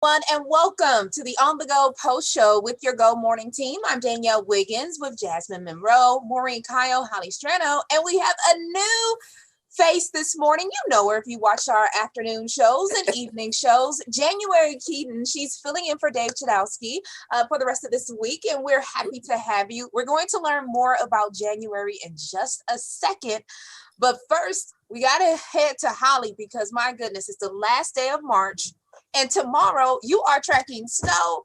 Everyone, and welcome to the On the Go Post Show with your Go Morning team. I'm Danielle Wiggins with Jasmine Monroe, Maureen Kyle, Holly Strano, and we have a new face this morning. You know her if you watch our afternoon shows and evening shows. January Keaton, she's filling in for Dave Chudowski for the rest of this week, and we're happy to have you. We're going to learn more about January in just a second, but first, we got to head to Holly because, my goodness, it's the last day of March. And tomorrow you are tracking snow.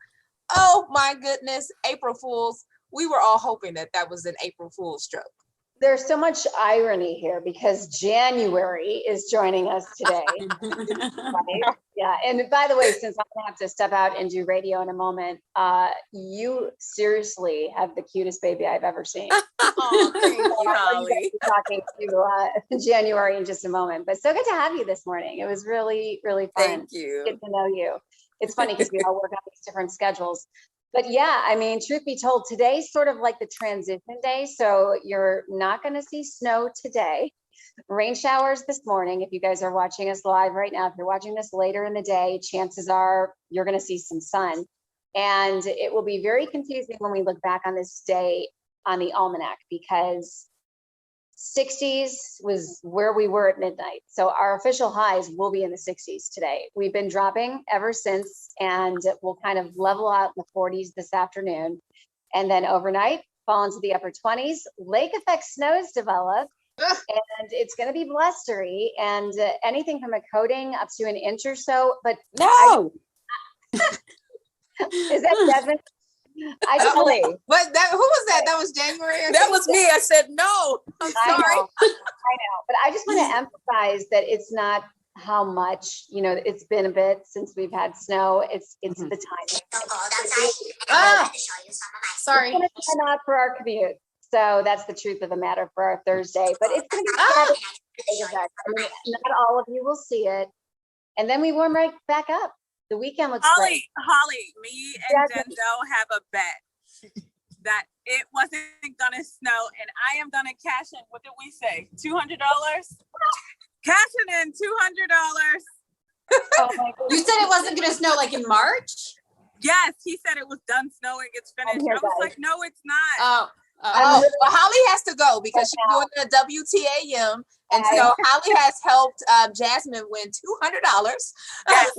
Oh my goodness, April Fools. We were all hoping that was an April Fool's joke. There's so much irony here because January is joining us today. Right? Yeah. And by the way, since I'm gonna have to step out and do radio in a moment, you seriously have the cutest baby I've ever seen. Oh, thank you, Holly. Talking to January in just a moment, but so good to have you this morning. It was really, really fun. Thank you. Get to know you. It's funny because we all work on these different schedules. But yeah, I mean, truth be told, today's sort of like the transition day. So you're not going to see snow today. Rain showers this morning. If you guys are watching us live right now, if you're watching this later in the day, chances are you're going to see some sun. And it will be very confusing when we look back on this day on the almanac because 60s was where we were at midnight. So our official highs will be in the 60s today. We've been dropping ever since, and we'll kind of level out in the 40s this afternoon. And then overnight, fall into the upper 20s. Lake effect snows develop, and it's going to be blustery, and anything from a coating up to an inch or so. But no! Is that Desmond? I just But who was that? That was January. That was me. I said no. I'm sorry. I know, but I just want to emphasize that it's not how much, it's been a bit since we've had snow. It's the time. Sorry. It's going to turn out for our commute. So that's the truth of the matter for our Thursday. But it's going to be not all of you will see it. And then we warm right back up. The weekend looks great. Holly, me and Denzel have a bet that it wasn't gonna snow, and I am gonna cash in. What did we say? $200? Cashing in $200. Oh my goodness. You said it wasn't gonna snow like in March? Yes, he said it was done snowing. It's finished. I was like, no, it's not. Well, Holly has to go because she's doing the WTAM. And so Holly has helped Jasmine win $200. Yes.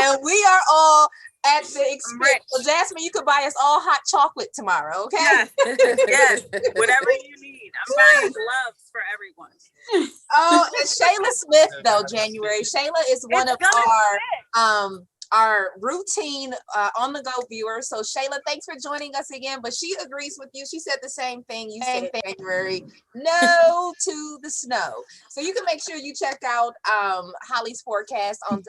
And we are all at the expense. So Jasmine, you could buy us all hot chocolate tomorrow, okay? Yes, yes. Whatever you need. I'm buying gloves for everyone. Oh, and Shayla Smith, though, January. Shayla is one of our routine on the go viewers. So Shayla, thanks for joining us again. But she agrees with you. She said the same thing. You said January, no to the snow. So you can make sure you check out Holly's forecast on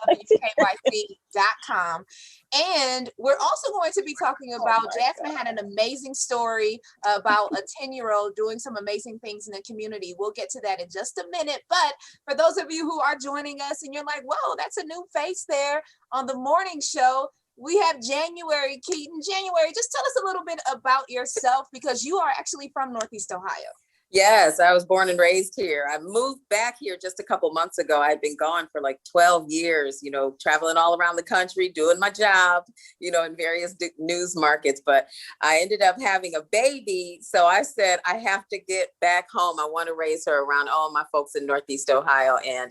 WKYC.com. And we're also going to be talking about, Jasmine had an amazing story about a 10-year-old doing some amazing things in the community. We'll get to that in just a minute. But for those of you who are joining us and you're like, whoa, that's a new face there on the morning show, we have January Keaton. January, just tell us a little bit about yourself because you are actually from Northeast Ohio. Yes, I was born and raised here. I moved back here just a couple months ago. I'd been gone for like 12 years, traveling all around the country, doing my job, in various news markets. But I ended up having a baby. So I said, I have to get back home. I want to raise her around all my folks in Northeast Ohio. And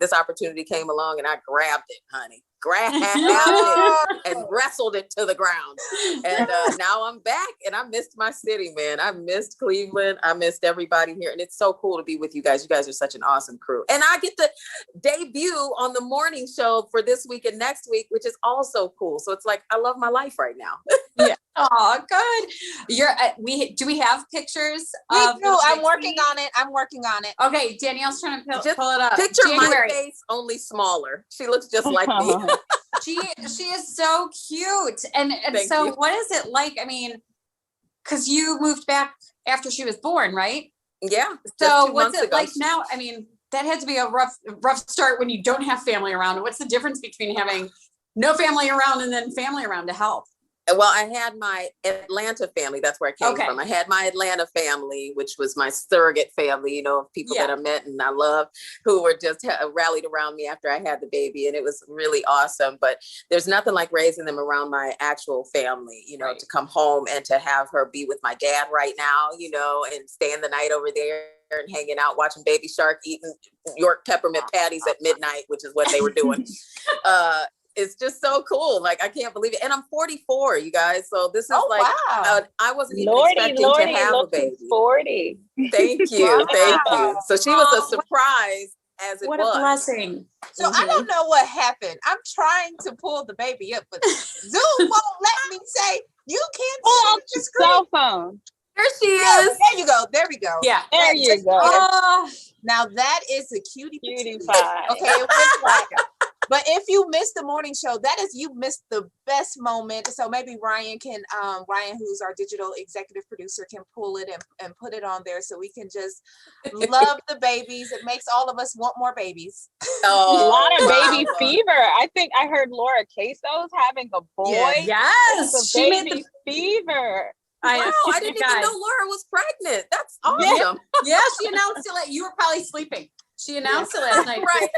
this opportunity came along and I grabbed it, honey. Grabbed it and wrestled it to the ground. And now I'm back and I missed my city, man. I missed Cleveland. I missed everybody here. And it's so cool to be with you guys. You guys are such an awesome crew. And I get to debut on the morning show for this week and next week, which is also cool. So it's like, I love my life right now. Yeah. Oh, good. Do we have pictures? We do. I'm working on it. Okay. Danielle's trying to pull it up. Picture January. My face, only smaller. She looks just like me. She is so cute. And so you. What is it like? I mean, because you moved back after she was born, right? Yeah. So what's it like now? I mean, that had to be a rough start when you don't have family around. What's the difference between having no family around and then family around to help? Well, I had my Atlanta family. That's where I came from. I had my Atlanta family, which was my surrogate family, you know, of people that I met and I love, who were just rallied around me after I had the baby. And it was really awesome. But there's nothing like raising them around my actual family, you know, to come home and to have her be with my dad right now, you know, and staying the night over there and hanging out, watching Baby Shark, eating York peppermint patties at midnight, which is what they were doing. It's just so cool. Like, I can't believe it. And I'm 44, you guys. So this is I wasn't even expecting to have a baby. 40. Thank you. Thank you. So she was a surprise as it was. What a blessing. So I don't know what happened. I'm trying to pull the baby up, but Zoom won't let me say, you can't pull up your screen. Cell phone. There she is. There you go. There we go. Yeah. There you go. Now that is a cutie pie. Okay, it went black. But if you missed the morning show, that is, you missed the best moment. So maybe Ryan can, Ryan, who's our digital executive producer, can pull it and put it on there so we can just love the babies. It makes all of us want more babies. A lot of baby fever. I think I heard Laura Queso's having a boy. Yes. She made the fever. Wow, I didn't even know Laura was pregnant. That's awesome. Yeah, she announced it. You were probably sleeping. She announced it last night. Right.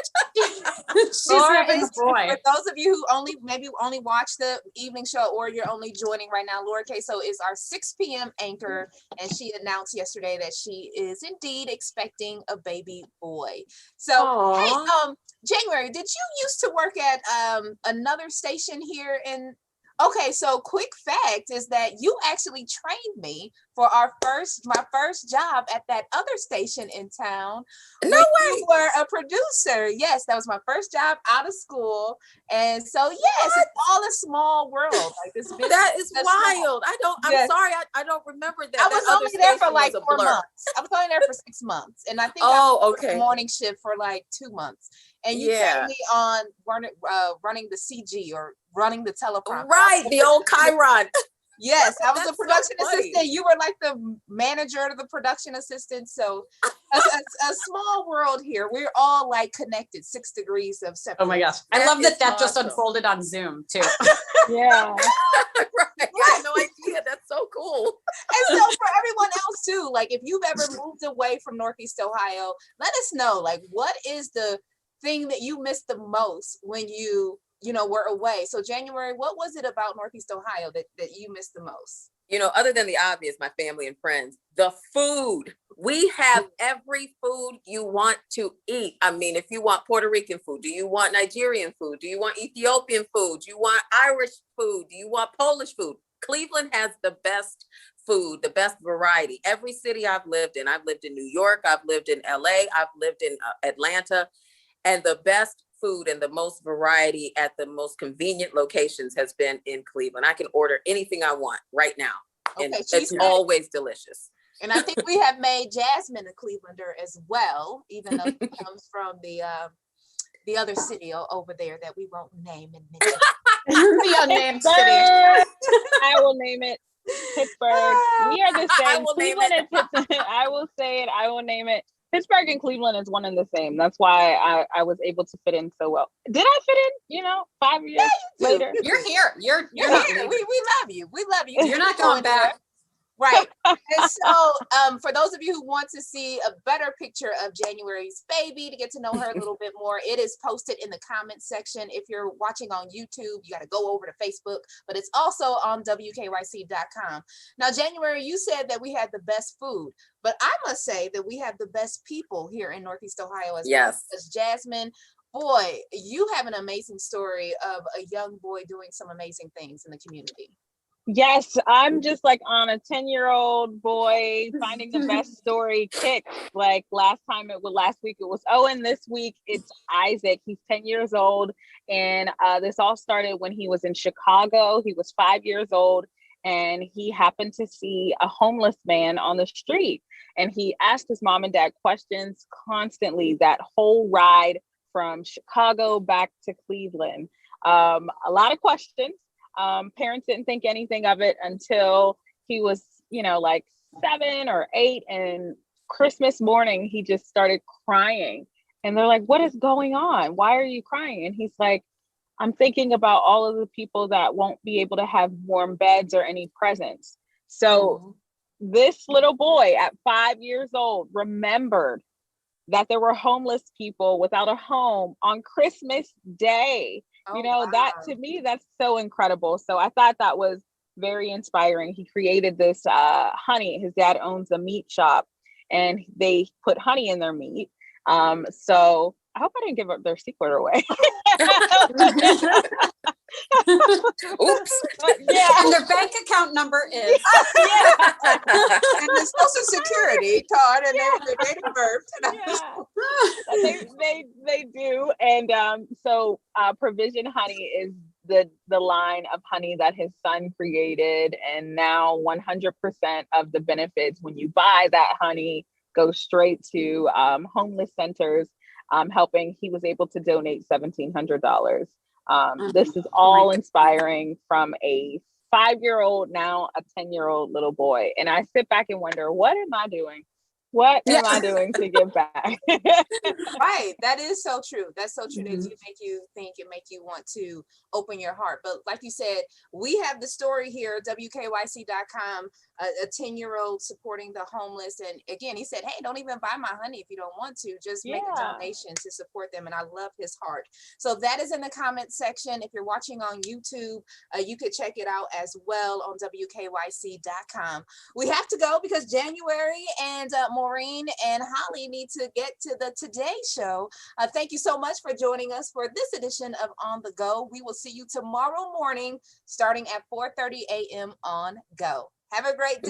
She's having a boy. For those of you who maybe only watch the evening show, or you're only joining right now, Laura Queso is our 6 p.m. anchor, and she announced yesterday that she is indeed expecting a baby boy. So, hey, January, did you used to work at another station here in? Okay, so quick fact is that you actually trained me for my first job at that other station in town. No way. You were a producer. Yes, that was my first job out of school. And so, yes, it's all a small world. Like this business. That is wild. I'm sorry, I don't remember that. I was only there for like 4 months. I was only there for 6 months. And I think I was the morning shift for like 2 months. And you trained me on running the CG or running the teleprompter. Right, the old Chiron. Yes, I was a production assistant. You were like the manager of the production assistant. So a small world here. We're all like connected, 6 degrees of separation. Oh my gosh. I love that just unfolded on Zoom too. Yeah. Right. I had no idea. That's so cool. And so for everyone else too, like if you've ever moved away from Northeast Ohio, let us know, like, what is the thing that you missed the most when you were away? So January, what was it about Northeast Ohio that you missed the most? You know, other than the obvious, my family and friends, the food. We have every food you want to eat. I mean, if you want Puerto Rican food, do you want Nigerian food? Do you want Ethiopian food? Do you want Irish food? Do you want Polish food? Cleveland has the best food, the best variety. Every city I've lived in New York, I've lived in LA, I've lived in Atlanta, and the best food and the most variety at the most convenient locations has been in Cleveland. I can order anything I want right now. And it's always delicious. And I think we have made Jasmine a Clevelander as well, even though she comes from the other city over there that we won't name and mention. The unnamed city. I will name it Pittsburgh. We are the same. Cleveland and Pittsburgh. I will say it. I will name it. Pittsburgh and Cleveland is one and the same. That's why I was able to fit in so well. Did I fit in? 5 years later. You're here. You're here. We love you. We love you. You're not going back. Right. And so for those of you who want to see a better picture of January's baby, to get to know her a little bit more, it is posted in the comments section. If you're watching on YouTube, you got to go over to Facebook, but it's also on WKYC.com. Now, January, you said that we had the best food, but I must say that we have the best people here in Northeast Ohio as well. As Jasmine, boy, you have an amazing story of a young boy doing some amazing things in the community. Yes, I'm just like on a 10-year-old boy finding the best story kick. Like last week it was Owen. This week it's Isaac. He's 10 years old. And this all started when he was in Chicago. He was 5 years old and he happened to see a homeless man on the street. And he asked his mom and dad questions constantly that whole ride from Chicago back to Cleveland. A lot of questions. Parents didn't think anything of it until he was, like 7 or 8. And Christmas morning, he just started crying. And they're like, what is going on? Why are you crying? And he's like, I'm thinking about all of the people that won't be able to have warm beds or any presents. So this little boy at 5 years old remembered that there were homeless people without a home on Christmas Day. That to me, that's so incredible. So I thought that was very inspiring. He created this honey. His dad owns a meat shop and they put honey in their meat. So I hope I didn't give up their secret away. Oops. Yeah. And their bank account number is. And the social security card and their date of birth. They do. And so Provision Honey is the line of honey that his son created. And now 100% of the benefits when you buy that honey go straight to homeless centers, helping. He was able to donate $1,700. This is all inspiring from a 5-year-old, now a 10-year-old little boy. And I sit back and wonder, what am I doing? What am I doing to give back? Right. That is so true. That's so true. That make you think and make you want to open your heart. But like you said, we have the story here, WKYC.com, a 10-year-old supporting the homeless. And again, he said, hey, don't even buy my honey if you don't want to. Just make a donation to support them. And I love his heart. So that is in the comment section. If you're watching on YouTube, you could check it out as well on WKYC.com. We have to go because January and Maureen and Holly need to get to the Today Show. Thank you so much for joining us for this edition of On the Go. We will see you tomorrow morning starting at 4:30 a.m. on Go. Have a great day.